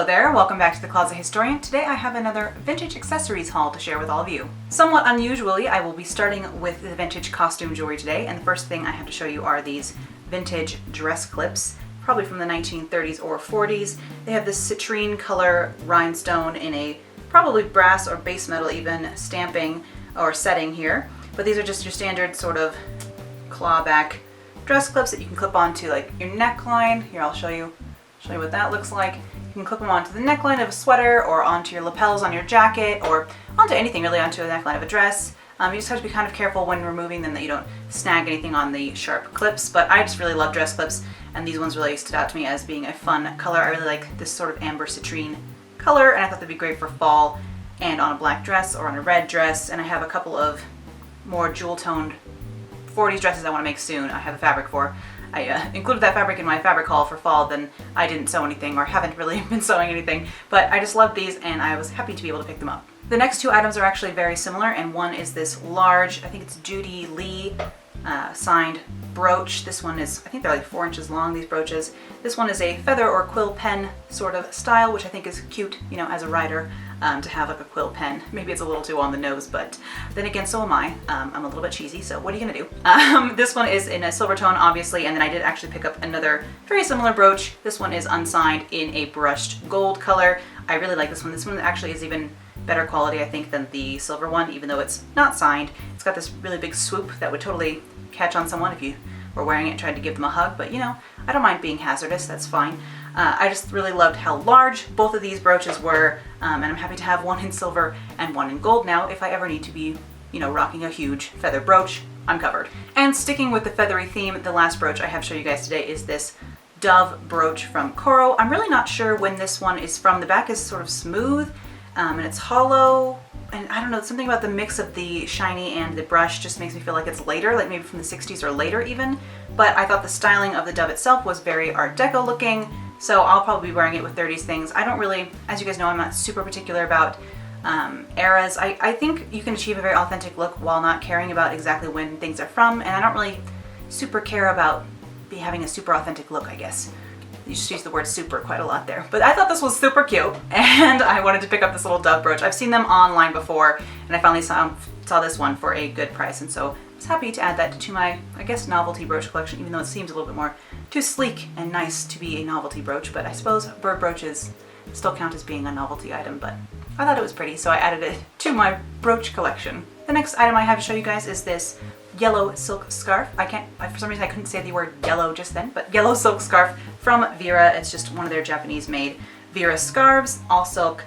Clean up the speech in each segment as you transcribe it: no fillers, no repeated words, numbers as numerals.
Hello there, welcome back to the Closet Historian. Today I have another vintage accessories haul to share with all of you. Somewhat unusually, I will be starting with the vintage costume jewelry today, and the first thing I have to show you are these vintage dress clips, probably from the 1930s or 40s. They have this citrine color rhinestone in a probably brass or base metal even stamping or setting here, but these are just your standard sort of clawback dress clips that you can clip onto like your neckline. Here, I'll show you what that looks like. You can clip them onto the neckline of a sweater or onto your lapels on your jacket or onto anything really, onto the neckline of a dress. You just have to be kind of careful when removing them that you don't snag anything on the sharp clips, but I just really love dress clips, and these ones really stood out to me as being a fun color. I really like this sort of amber citrine color, and I thought they'd be great for fall and on a black dress or on a red dress. And I have a couple of more jewel-toned 40s dresses I want to make soon. I have the fabric for. I included that fabric in my fabric haul for fall, then I didn't sew anything or haven't really been sewing anything, but I just love these and I was happy to be able to pick them up. The next two items are actually very similar, and one is this large, I think it's Judy Lee signed brooch. This one is, I think they're like 4 inches long, these brooches. This one is a feather or quill pen sort of style, which I think is cute, you know, as a writer, to have like a quill pen. Maybe it's a little too on the nose, but then again, so am I. I'm a little bit cheesy, so what are you gonna do? This one is in a silver tone, obviously, and then I did actually pick up another very similar brooch. This one is unsigned in a brushed gold color. I really like this one. This one actually is even better quality, I think, than the silver one, even though it's not signed. It's got this really big swoop that would totally catch on someone if you were wearing it and tried to give them a hug, but you know, I don't mind being hazardous, that's fine. I just really loved how large both of these brooches were, and I'm happy to have one in silver and one in gold now. If I ever need to be, you know, rocking a huge feather brooch, I'm covered. And sticking with the feathery theme, the last brooch I have to show you guys today is this dove brooch from Coro. I'm really not sure when this one is from. The back is sort of smooth, and it's hollow, and I don't know, something about the mix of the shiny and the brush just makes me feel like it's later, like maybe from the 60s or later even. But I thought the styling of the dove itself was very Art Deco looking, so I'll probably be wearing it with 30s things. I don't really, as you guys know, I'm not super particular about eras. I think you can achieve a very authentic look while not caring about exactly when things are from, and I don't really super care about having a super authentic look, I guess. You just use the word super quite a lot there. But I thought this was super cute, and I wanted to pick up this little dove brooch. I've seen them online before, and I finally saw this one for a good price, and so I was happy to add that to my, I guess, novelty brooch collection, even though it seems a little bit more too sleek and nice to be a novelty brooch. But I suppose bird brooches still count as being a novelty item, but I thought it was pretty, so I added it to my brooch collection. The next item I have to show you guys is this yellow silk scarf. For some reason I couldn't say the word yellow just then, but yellow silk scarf from Vera. It's just one of their Japanese made Vera scarves, all silk.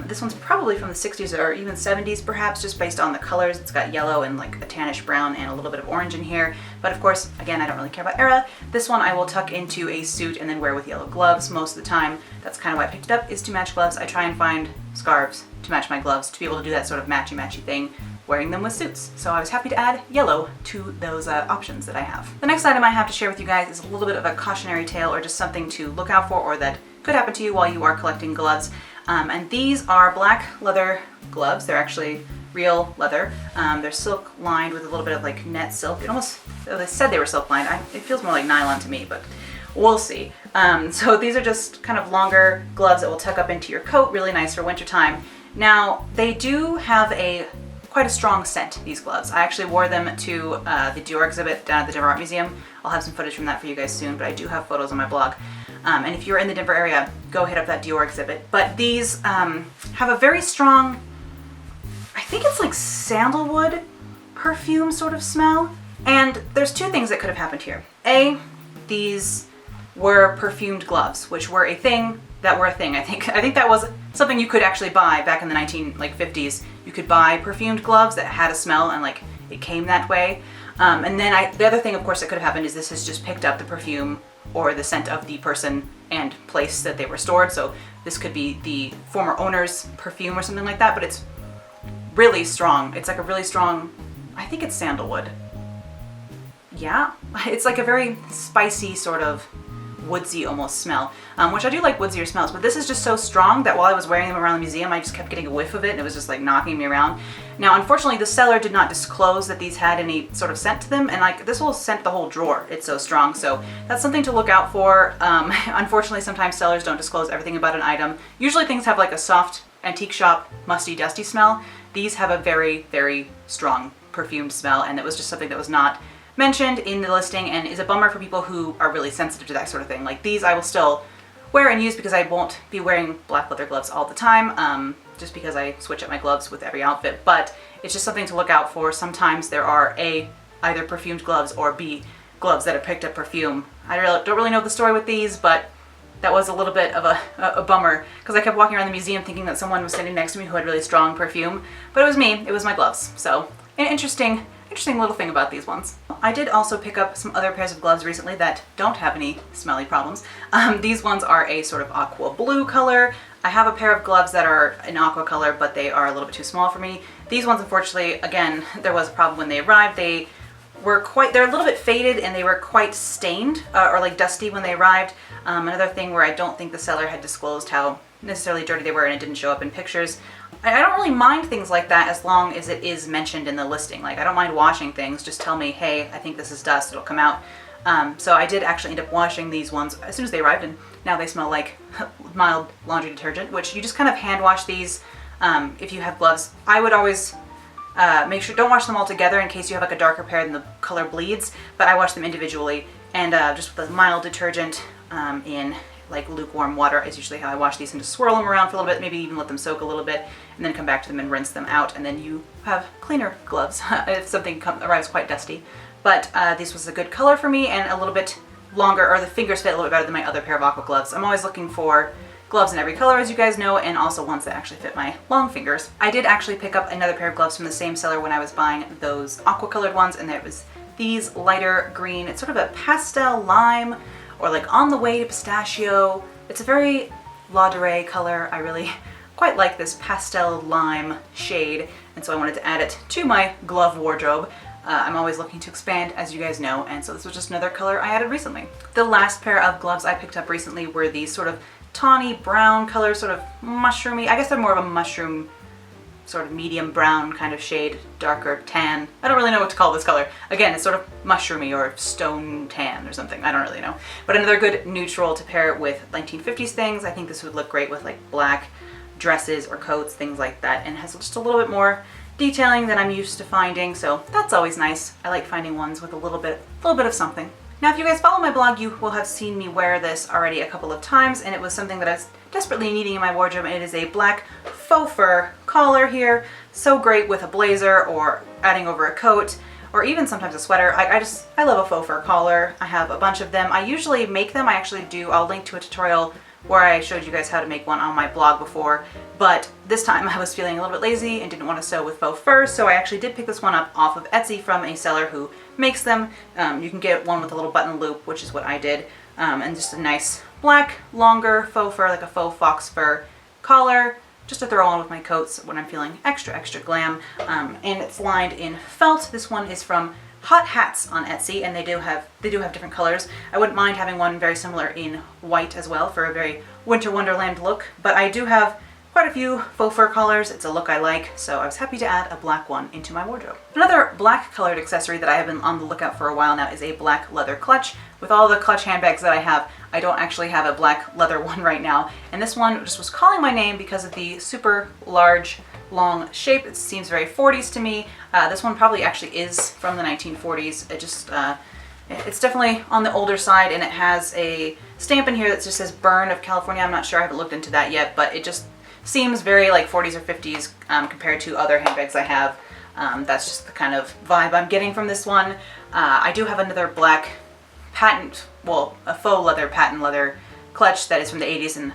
This one's probably from the 60s or even 70s perhaps, just based on the colors. It's got yellow and like a tannish brown and a little bit of orange in here. But of course, again, I don't really care about era. This one I will tuck into a suit and then wear with yellow gloves most of the time. That's kind of why I picked it up, is to match gloves. I try and find scarves to match my gloves to be able to do that sort of matchy-matchy thing, wearing them with suits. So I was happy to add yellow to those options that I have. The next item I have to share with you guys is a little bit of a cautionary tale, or just something to look out for, or that could happen to you while you are collecting gloves. And these are black leather gloves. They're actually real leather. They're silk lined with a little bit of like net silk. It almost, they said they were silk lined. It feels more like nylon to me, but we'll see. So these are just kind of longer gloves that will tuck up into your coat, really nice for wintertime. Now, they do have quite a strong scent, these gloves. I actually wore them to the Dior exhibit down at the Denver Art Museum. I'll have some footage from that for you guys soon, but I do have photos on my blog. And if you're in the Denver area, go hit up that Dior exhibit. But these have a very strong, I think it's like sandalwood perfume sort of smell. And there's two things that could have happened here. A, these were perfumed gloves, which were a thing I think. I think that was something you could actually buy back in the 1950s. You could buy perfumed gloves that had a smell and like it came that way. And then the other thing, of course, that could have happened is this has just picked up the perfume or the scent of the person and place that they were stored. So this could be the former owner's perfume or something like that, but it's really strong. It's like a really strong, I think it's sandalwood. Yeah, it's like a very spicy sort of woodsy almost smell, which I do like woodsier smells, but this is just so strong that while I was wearing them around the museum, I just kept getting a whiff of it and it was just like knocking me around. Now, unfortunately, the seller did not disclose that these had any sort of scent to them, and like this will scent the whole drawer. It's so strong, so that's something to look out for. Unfortunately, sometimes sellers don't disclose everything about an item. Usually things have like a soft antique shop, musty, dusty smell. These have a very, very strong perfumed smell, and it was just something that was not mentioned in the listing and is a bummer for people who are really sensitive to that sort of thing. Like these I will still wear and use because I won't be wearing black leather gloves all the time, just because I switch up my gloves with every outfit, but it's just something to look out for. Sometimes there are A, either perfumed gloves, or B, gloves that have picked up perfume. I don't really know the story with these, but that was a little bit of a bummer because I kept walking around the museum thinking that someone was standing next to me who had really strong perfume, but it was me, it was my gloves. So an interesting little thing about these ones. I did also pick up some other pairs of gloves recently that don't have any smelly problems. These ones are a sort of aqua blue color. I have a pair of gloves that are an aqua color, but they are a little bit too small for me. These ones, unfortunately, again, there was a problem when they arrived. They're a little bit faded and they were quite stained or like dusty when they arrived. Another thing where I don't think the seller had disclosed how necessarily dirty they were and it didn't show up in pictures. I don't really mind things like that as long as it is mentioned in the listing. Like I don't mind washing things, just tell me, hey, I think this is dust, it'll come out. So I did actually end up washing these ones as soon as they arrived, and now they smell like mild laundry detergent, which you just kind of hand wash these if you have gloves. I would always make sure, don't wash them all together in case you have like a darker pair and the color bleeds, but I wash them individually and just with a mild detergent in like lukewarm water is usually how I wash these, and just swirl them around for a little bit, maybe even let them soak a little bit, and then come back to them and rinse them out, and then you have cleaner gloves if something arrives quite dusty. But this was a good color for me and a little bit longer, or the fingers fit a little bit better than my other pair of aqua gloves. I'm always looking for gloves in every color, as you guys know, and also ones that actually fit my long fingers. I did actually pick up another pair of gloves from the same seller when I was buying those aqua colored ones, and it was these lighter green. It's sort of a pastel lime, or like on the way to pistachio. It's a very Lauderay color. I really quite like this pastel lime shade, and so I wanted to add it to my glove wardrobe. I'm always looking to expand, as you guys know, and so this was just another color I added recently. The last pair of gloves I picked up recently were these sort of tawny brown color, sort of mushroomy. I guess they're more of a mushroom, sort of medium brown kind of shade, darker tan. I don't really know what to call this color. Again, it's sort of mushroomy or stone tan or something. I don't really know. But another good neutral to pair it with 1950s things. I think this would look great with like black dresses or coats, things like that, and has just a little bit more detailing than I'm used to finding, so that's always nice. I like finding ones with a little bit of something. Now, if you guys follow my blog, you will have seen me wear this already a couple of times, and it was something that I was desperately needing in my wardrobe, and it is a black faux fur collar here. So great with a blazer or adding over a coat, or even sometimes a sweater. I love a faux fur collar. I have a bunch of them. I usually make them. I'll link to a tutorial where I showed you guys how to make one on my blog before, but this time I was feeling a little bit lazy and didn't want to sew with faux fur, so I actually did pick this one up off of Etsy from a seller who makes them. You can get one with a little button loop, which is what I did, and just a nice black, longer faux fur, like a faux fox fur collar, just to throw on with my coats when I'm feeling extra glam, and it's lined in felt. This one is from Hot Hats on Etsy, and they do have different colors. I wouldn't mind having one very similar in white as well for a very winter wonderland look, but I do have quite a few faux fur collars. It's a look I like, so I was happy to add a black one into my wardrobe. Another black colored accessory that I have been on the lookout for a while now is a black leather clutch. With all the clutch handbags that I have, I don't actually have a black leather one right now, and this one just was calling my name because of the super large long shape. It seems very 40s to me. This one probably actually is from the 1940s. It's definitely on the older side, and it has a stamp in here that just says Burn of California. I'm not sure, I haven't looked into that yet, but it just seems very like 40s or 50s compared to other handbags I have. That's just the kind of vibe I'm getting from this one. I do have another black a faux leather patent leather clutch that is from the 80s, and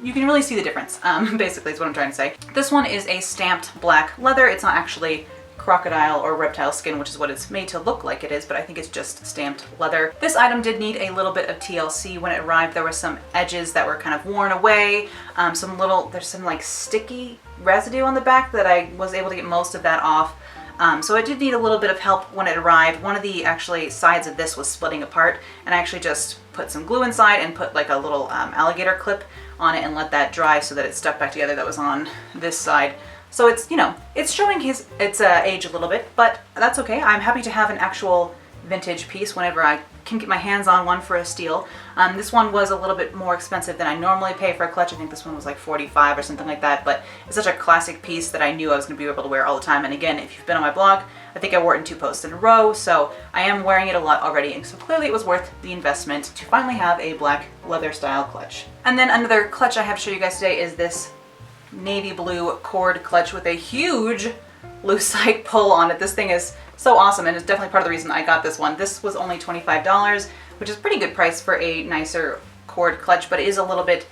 you can really see the difference, basically is what I'm trying to say. This one is a stamped black leather. It's not actually crocodile or reptile skin, which is what it's made to look like it is, but I think it's just stamped leather. This item did need a little bit of TLC when it arrived. There were some edges that were kind of worn away, there's some like sticky residue on the back that I was able to get most of that off. So it did need a little bit of help when it arrived. One of the actually sides of this was splitting apart, and I actually just put some glue inside and put like a little alligator clip on it and let that dry so that it stuck back together. That was on this side. So it's, you know, it's showing its age a little bit, but that's okay. I'm happy to have an actual vintage piece whenever I can get my hands on one for a steal. This one was a little bit more expensive than I normally pay for a clutch. I think this one was like $45 or something like that, but it's such a classic piece that I knew I was going to be able to wear all the time. And again, if you've been on my blog, I think I wore it in 2 posts in a row, so I am wearing it a lot already, and so clearly it was worth the investment to finally have a black leather style clutch. And then another clutch I have to show you guys today is this navy blue cord clutch with a huge lucite pull on it. This thing is so awesome, and it's definitely part of the reason I got this one. This was only $25, which is a pretty good price for a nicer cord clutch, but it is a little bit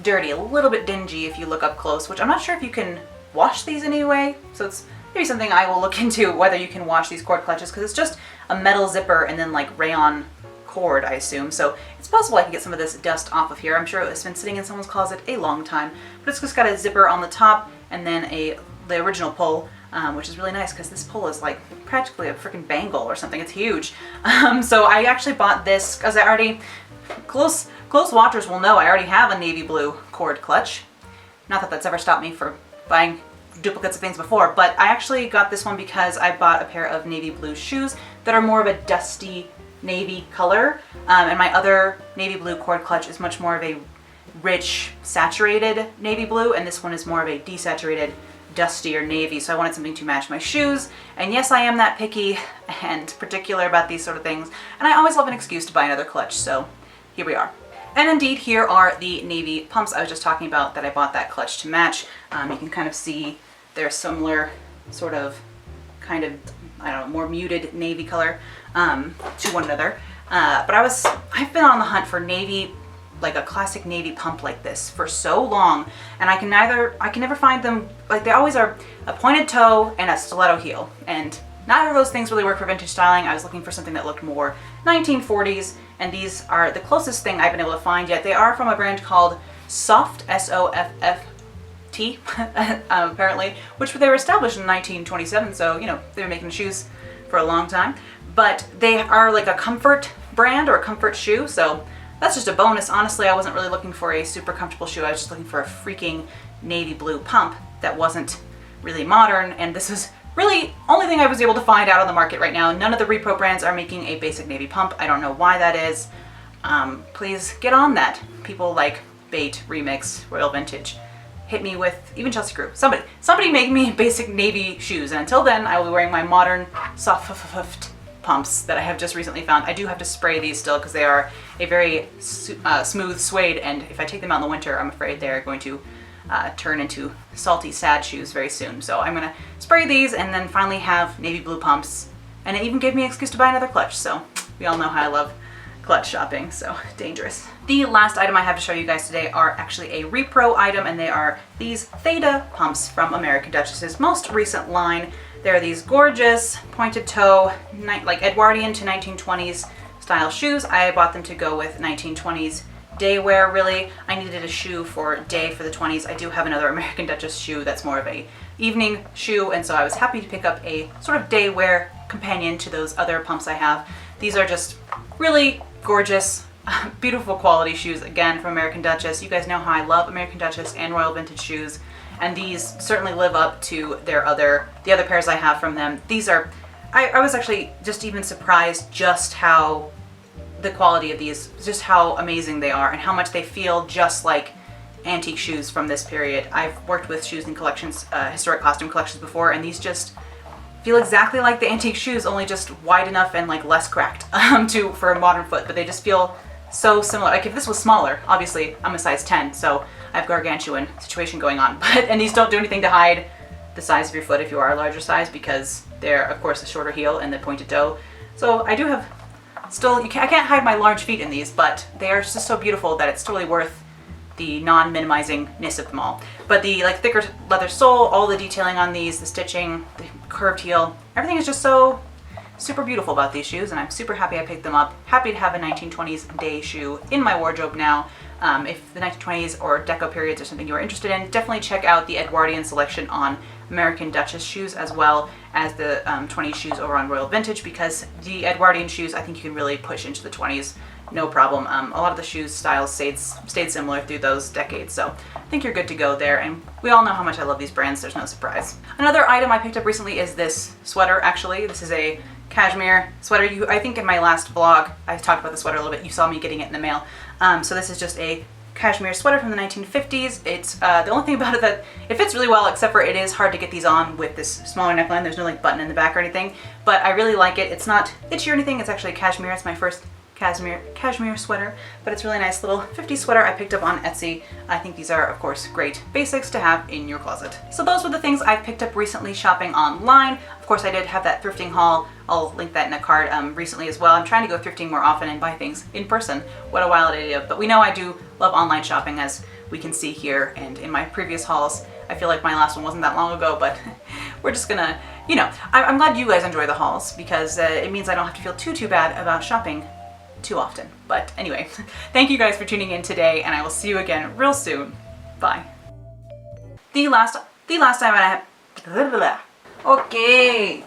dirty, a little bit dingy if you look up close, which I'm not sure if you can wash these in any way. So it's maybe something I will look into, whether you can wash these cord clutches, because it's just a metal zipper and then like rayon cord, I assume. So it's possible I can get some of this dust off of here. I'm sure it's been sitting in someone's closet a long time, but it's just got a zipper on the top and then the original pull, which is really nice because this pull is like practically a freaking bangle or something. It's huge. So I actually bought this because I already, close watchers will know I already have a navy blue cord clutch. Not that that's ever stopped me from buying duplicates of things before, but I actually got this one because I bought a pair of navy blue shoes that are more of a dusty navy color, and my other navy blue cord clutch is much more of a rich saturated navy blue, and this one is more of a desaturated dustier navy, so I wanted something to match my shoes. And yes, I am that picky and particular about these sort of things, and I always love an excuse to buy another clutch, so here we are. And indeed, here are the navy pumps I was just talking about that I bought that clutch to match. You can kind of see they're similar sort of kind of, I don't know, more muted navy color to one another. But I've been on the hunt for navy, like a classic navy pump like this for so long, and I can never find them. Like, they always are a pointed toe and a stiletto heel, and neither of those things really work for vintage styling. I was looking for something that looked more 1940s, and these are the closest thing I've been able to find yet. They are from a brand called Soft, S-O-F-F-T, apparently, which they were established in 1927, so, you know, they were making shoes for a long time. But they are like a comfort brand or a comfort shoe, so that's just a bonus. Honestly, I wasn't really looking for a super comfortable shoe. I was just looking for a freaking navy blue pump that wasn't really modern, and this is really only thing I was able to find out on the market right now. None of the repro brands are making a basic navy pump. I don't know why that is. Please get on that. People like Bait, Remix, Royal Vintage. Hit me with, even Chelsea Crew. Somebody make me basic navy shoes, and until then I will be wearing my modern soft pumps that I have just recently found. I do have to spray these still because they are a very smooth suede, and if I take them out in the winter, I'm afraid they're going to turn into salty, sad shoes very soon. So I'm gonna spray these and then finally have navy blue pumps, and it even gave me an excuse to buy another clutch. So we all know how I love clutch shopping, so dangerous. The last item I have to show you guys today are actually a repro item, and they are these Theta pumps from American Duchess's most recent line. They're these gorgeous pointed toe, like Edwardian to 1920s style shoes. I bought them to go with 1920s day wear, really. I needed a shoe for day for the 20s. I do have another American Duchess shoe that's more of a evening shoe, and so I was happy to pick up a sort of day wear companion to those other pumps I have. These are just really gorgeous, beautiful quality shoes, again, from American Duchess. You guys know how I love American Duchess and Royal Vintage shoes, and these certainly live up to the other pairs I have from them. These are, I was actually just even surprised just how the quality of these, just how amazing they are and how much they feel just like antique shoes from this period. I've worked with shoes in collections, historic costume collections before, and these just feel exactly like the antique shoes, only just wide enough and like less cracked for a modern foot, but they just feel so similar. Like if this was smaller, obviously I'm a size 10, so I have gargantuan situation going on, and these don't do anything to hide the size of your foot if you are a larger size, because they're of course a shorter heel and the pointed toe. So I do have I can't hide my large feet in these, but they are just so beautiful that it's totally worth the non-minimizingness of them all. But the like thicker leather sole, all the detailing on these, the stitching, the curved heel, everything is just so super beautiful about these shoes, and I'm super happy I picked them up. Happy to have a 1920s day shoe in my wardrobe now. If the 1920s or deco periods are something you are interested in, definitely check out the Edwardian selection on American Duchess shoes, as well as the 20s shoes over on Royal Vintage, because the Edwardian shoes I think you can really push into the 20s no problem. A lot of the shoes styles stayed similar through those decades, so I think you're good to go there, and we all know how much I love these brands, there's no surprise. Another item I picked up recently is this sweater. Actually, this is a cashmere sweater. I think in my last vlog I talked about the sweater a little bit. You saw me getting it in the mail. So this is just a cashmere sweater from the 1950s. It's the only thing about it that it fits really well, except for it is hard to get these on with this smaller neckline. There's no like button in the back or anything, but I really like it. It's not itchy or anything. It's actually cashmere. It's my first cashmere sweater, but it's a really nice little 50s sweater I picked up on Etsy. I think these are, of course, great basics to have in your closet. So those were the things I picked up recently shopping online. Of course, I did have that thrifting haul. I'll link that in a card recently as well. I'm trying to go thrifting more often and buy things in person. What a wild idea, but we know I do love online shopping, as we can see here and in my previous hauls. I feel like my last one wasn't that long ago, but we're just gonna, you know, I'm glad you guys enjoy the hauls, because it means I don't have to feel too bad about shopping too often. But anyway, thank you guys for tuning in today, and I will see you again real soon. Bye. The last time I have... Okay.